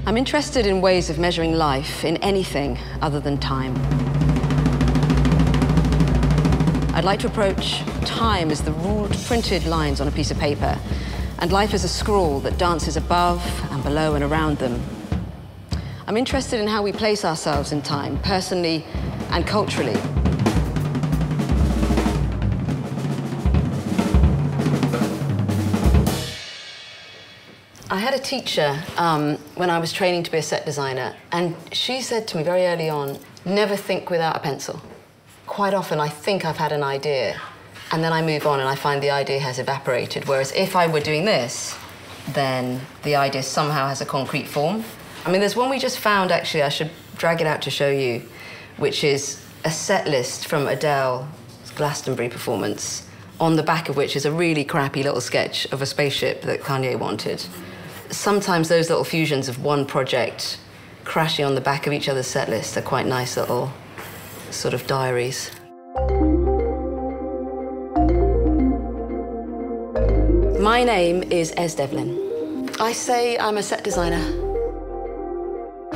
I'm interested in ways of measuring life in anything other than time. I'd like to approach time as the ruled, printed lines on a piece of paper, and life as a scroll that dances above and below and around them. I'm interested in how we place ourselves in time, personally and culturally. I had a teacher when I was training to be a set designer, and she said to me very early on, never think without a pencil. Quite often I think I've had an idea, and then I move on and I find the idea has evaporated, whereas if I were doing this, then the idea somehow has a concrete form. I mean, there's one we just found, actually, I should drag it out to show you, which is a set list from Adele's Glastonbury performance, on the back of which is a really crappy little sketch of a spaceship that Kanye wanted. Sometimes those little fusions of one project crashing on the back of each other's set list are quite nice little sort of diaries. My name is Es Devlin. I say I'm a set designer.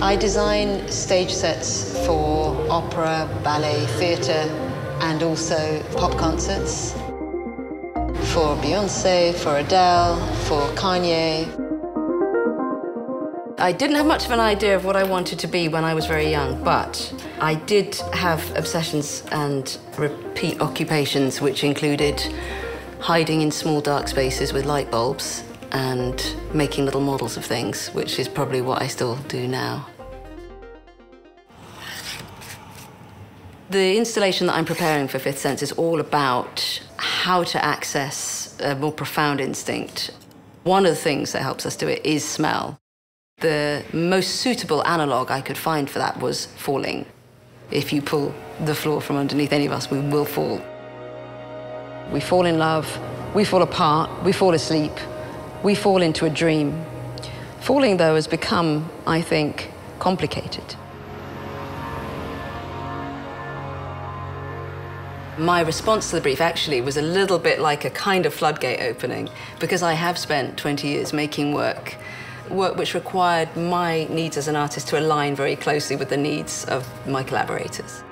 I design stage sets for opera, ballet, theatre, and also pop concerts. For Beyoncé, for Adele, for Kanye. I didn't have much of an idea of what I wanted to be when I was very young, but I did have obsessions and repeat occupations, which included hiding in small dark spaces with light bulbs and making little models of things, which is probably what I still do now. The installation that I'm preparing for Fifth Sense is all about how to access a more profound instinct. One of the things that helps us do it is smell. The most suitable analogue I could find for that was falling. If you pull the floor from underneath any of us, we will fall. We fall in love, we fall apart, we fall asleep, we fall into a dream. Falling, though, has become, I think, complicated. My response to the brief actually was a little bit like a kind of floodgate opening, because I have spent 20 years making work which required my needs as an artist to align very closely with the needs of my collaborators.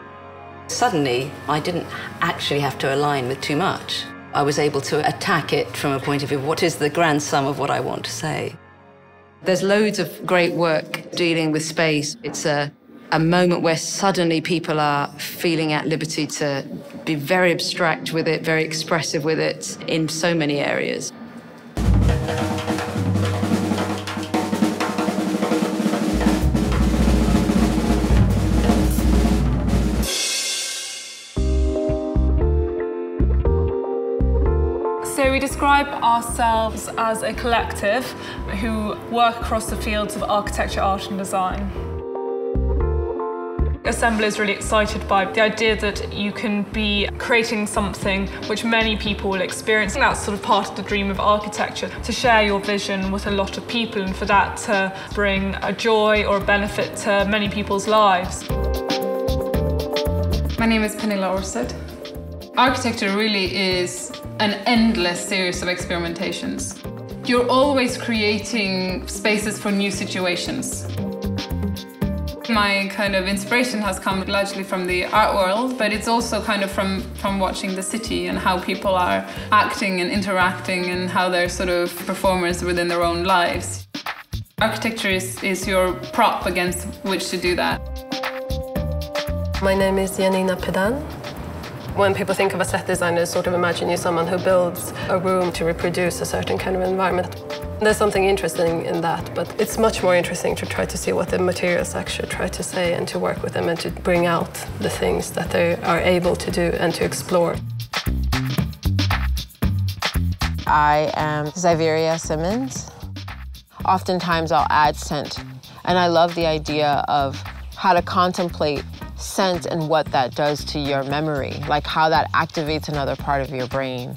Suddenly, I didn't actually have to align with too much. I was able to attack it from a point of view of what is the grand sum of what I want to say. There's loads of great work dealing with space. It's a moment where suddenly people are feeling at liberty to be very abstract with it, very expressive with it in so many areas. So we describe ourselves as a collective who work across the fields of architecture, art and design. Assemble is really excited by the idea that you can be creating something which many people will experience. And that's sort of part of the dream of architecture, to share your vision with a lot of people and for that to bring a joy or a benefit to many people's lives. My name is Pernilla Ohrstedt. Architecture really is an endless series of experimentations. You're always creating spaces for new situations. My kind of inspiration has come largely from the art world, but it's also kind of from watching the city and how people are acting and interacting and how they're sort of performers within their own lives. Architecture is your prop against which to do that. My name is Janina, Pedan. When people think of a set designer, sort of imagine you someone who builds a room to reproduce a certain kind of environment. There's something interesting in that, but it's much more interesting to try to see what the materials actually try to say and to work with them and to bring out the things that they are able to do and to explore. I am Xaviera Simmons. Oftentimes I'll add scent, and I love the idea of how to contemplate scent and what that does to your memory, like how that activates another part of your brain.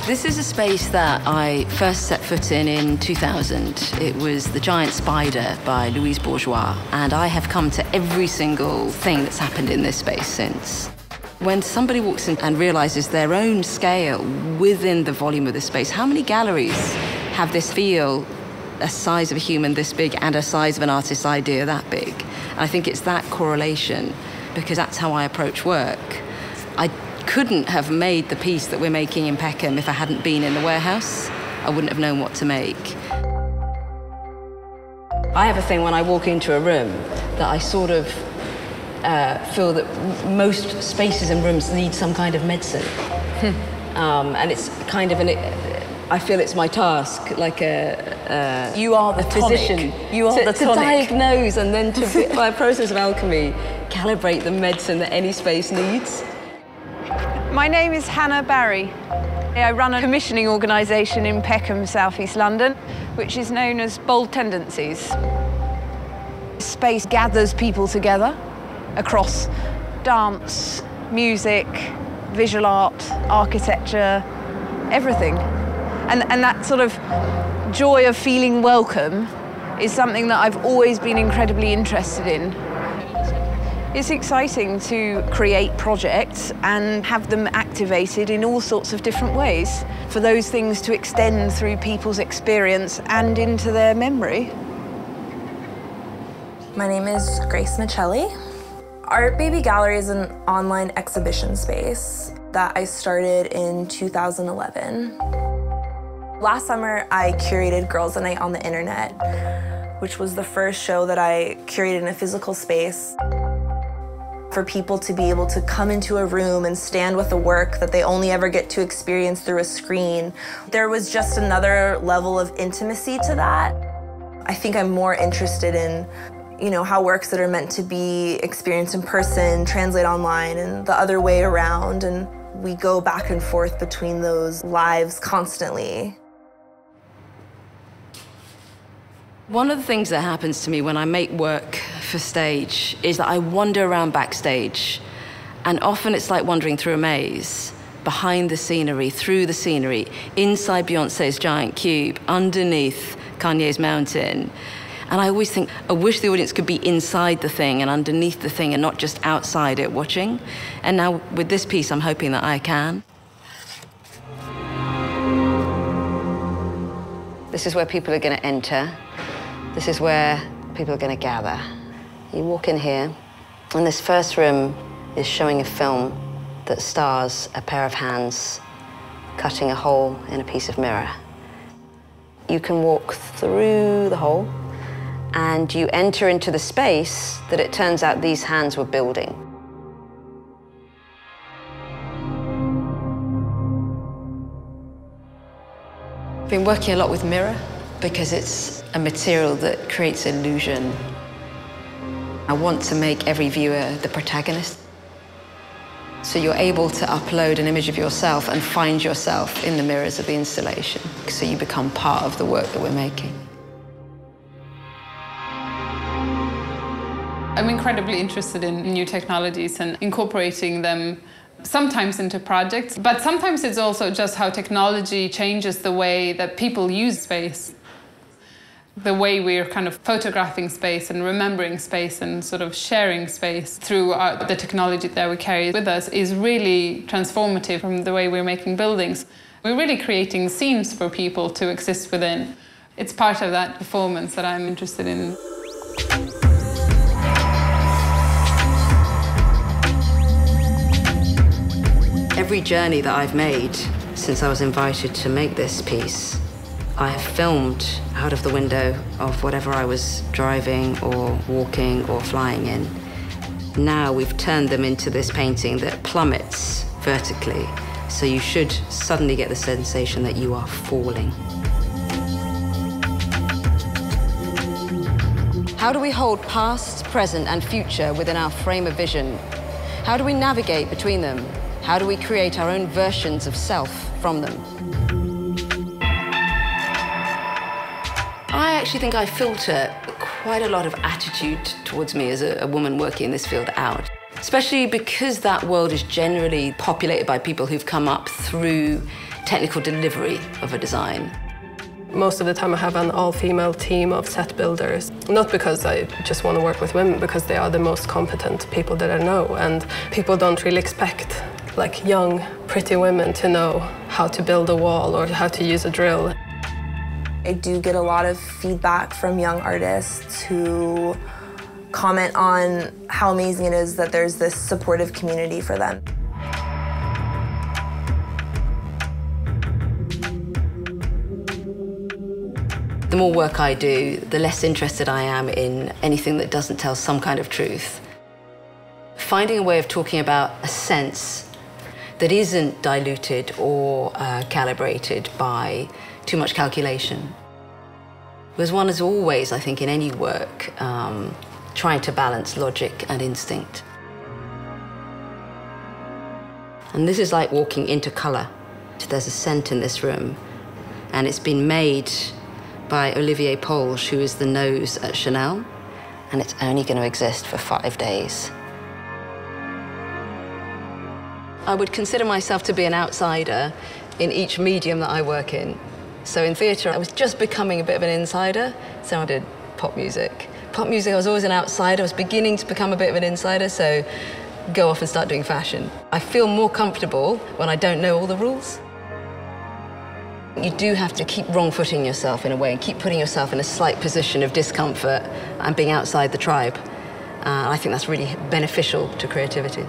This is a space that I first set foot in 2000. It was The Giant Spider by Louise Bourgeois, and I have come to every single thing that's happened in this space since. When somebody walks in and realizes their own scale within the volume of this space, how many galleries have this feel a size of a human this big and a size of an artist's idea that big. And I think it's that correlation, because that's how I approach work. I couldn't have made the piece that we're making in Peckham if I hadn't been in the warehouse. I wouldn't have known what to make. I have a thing when I walk into a room that I sort of feel that most spaces and rooms need some kind of medicine. And it's kind of I feel it's my task, like you are the physician. You are the tonic. To diagnose and then to, by a process of alchemy, calibrate the medicine that any space needs. My name is Hannah Barry. I run a commissioning organisation in Peckham, South East London, which is known as Bold Tendencies. Space gathers people together across dance, music, visual art, architecture, everything. And that sort of joy of feeling welcome is something that I've always been incredibly interested in. It's exciting to create projects and have them activated in all sorts of different ways, for those things to extend through people's experience and into their memory. My name is Grace Miceli. Art Baby Gallery is an online exhibition space that I started in 2011. Last summer, I curated Girls' Night on the internet, which was the first show that I curated in a physical space for people to be able to come into a room and stand with a work that they only ever get to experience through a screen. There was just another level of intimacy to that. I think I'm more interested in, how works that are meant to be experienced in person translate online and the other way around, and we go back and forth between those lives constantly. One of the things that happens to me when I make work for stage is that I wander around backstage, and often it's like wandering through a maze, behind the scenery, through the scenery, inside Beyoncé's giant cube, underneath Kanye's mountain. And I always think, I wish the audience could be inside the thing and underneath the thing and not just outside it watching. And now with this piece, I'm hoping that I can. This is where people are going to enter. This is where people are going to gather. You walk in here, and this first room is showing a film that stars a pair of hands cutting a hole in a piece of mirror. You can walk through the hole, and you enter into the space that it turns out these hands were building. I've been working a lot with mirror because it's a material that creates illusion. I want to make every viewer the protagonist. So you're able to upload an image of yourself and find yourself in the mirrors of the installation. So you become part of the work that we're making. I'm incredibly interested in new technologies and incorporating them sometimes into projects, but sometimes it's also just how technology changes the way that people use space. The way we're kind of photographing space and remembering space and sort of sharing space through the technology that we carry with us is really transformative from the way we're making buildings. We're really creating scenes for people to exist within. It's part of that performance that I'm interested in. Every journey that I've made since I was invited to make this piece, I have filmed out of the window of whatever I was driving or walking or flying in. Now we've turned them into this painting that plummets vertically, so you should suddenly get the sensation that you are falling. How do we hold past, present, and future within our frame of vision? How do we navigate between them? How do we create our own versions of self from them? I actually think I filter quite a lot of attitude towards me as a woman working in this field out, especially because that world is generally populated by people who've come up through technical delivery of a design. Most of the time I have an all-female team of set builders, not because I just want to work with women, because they are the most competent people that I know, and people don't really expect like young, pretty women to know how to build a wall or how to use a drill. I do get a lot of feedback from young artists who comment on how amazing it is that there's this supportive community for them. The more work I do, the less interested I am in anything that doesn't tell some kind of truth. Finding a way of talking about a sense that isn't diluted or calibrated by too much calculation. Because one is always, I think, in any work, trying to balance logic and instinct. And this is like walking into colour. There's a scent in this room, and it's been made by Olivier Polge, who is the nose at Chanel, and it's only going to exist for 5 days. I would consider myself to be an outsider in each medium that I work in. So in theatre, I was just becoming a bit of an insider, so I did pop music. Pop music, I was always an outsider. I was beginning to become a bit of an insider, so go off and start doing fashion. I feel more comfortable when I don't know all the rules. You do have to keep wrong-footing yourself in a way and keep putting yourself in a slight position of discomfort and being outside the tribe. I think that's really beneficial to creativity.